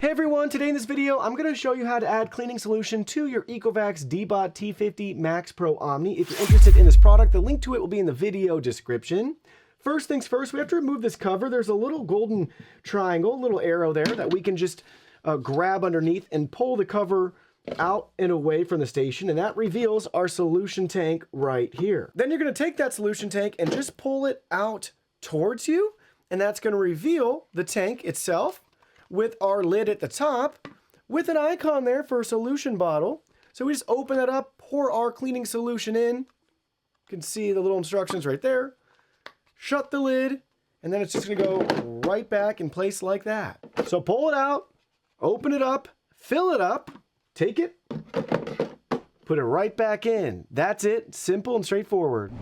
Hey everyone, today in this video, I'm going to show you how to add cleaning solution to your Ecovacs Deebot T50 Max Pro Omni. If you're interested in this product, the link to it will be in the video description. First things first, we have to remove this cover. There's a little golden triangle, little arrow there that we can just grab underneath and pull the cover out and away from the station, and that reveals our solution tank right here. Then you're going to take that solution tank and just pull it out towards you, and that's going to reveal the tank itself with our lid at the top with an icon there for a solution bottle. So we just open it up, pour our cleaning solution in. You can see the little instructions right there. Shut the lid, and then it's just going to go right back in place like that. So pull it out, open it up, fill it up, take it, put it right back in. That's it. Simple and straightforward.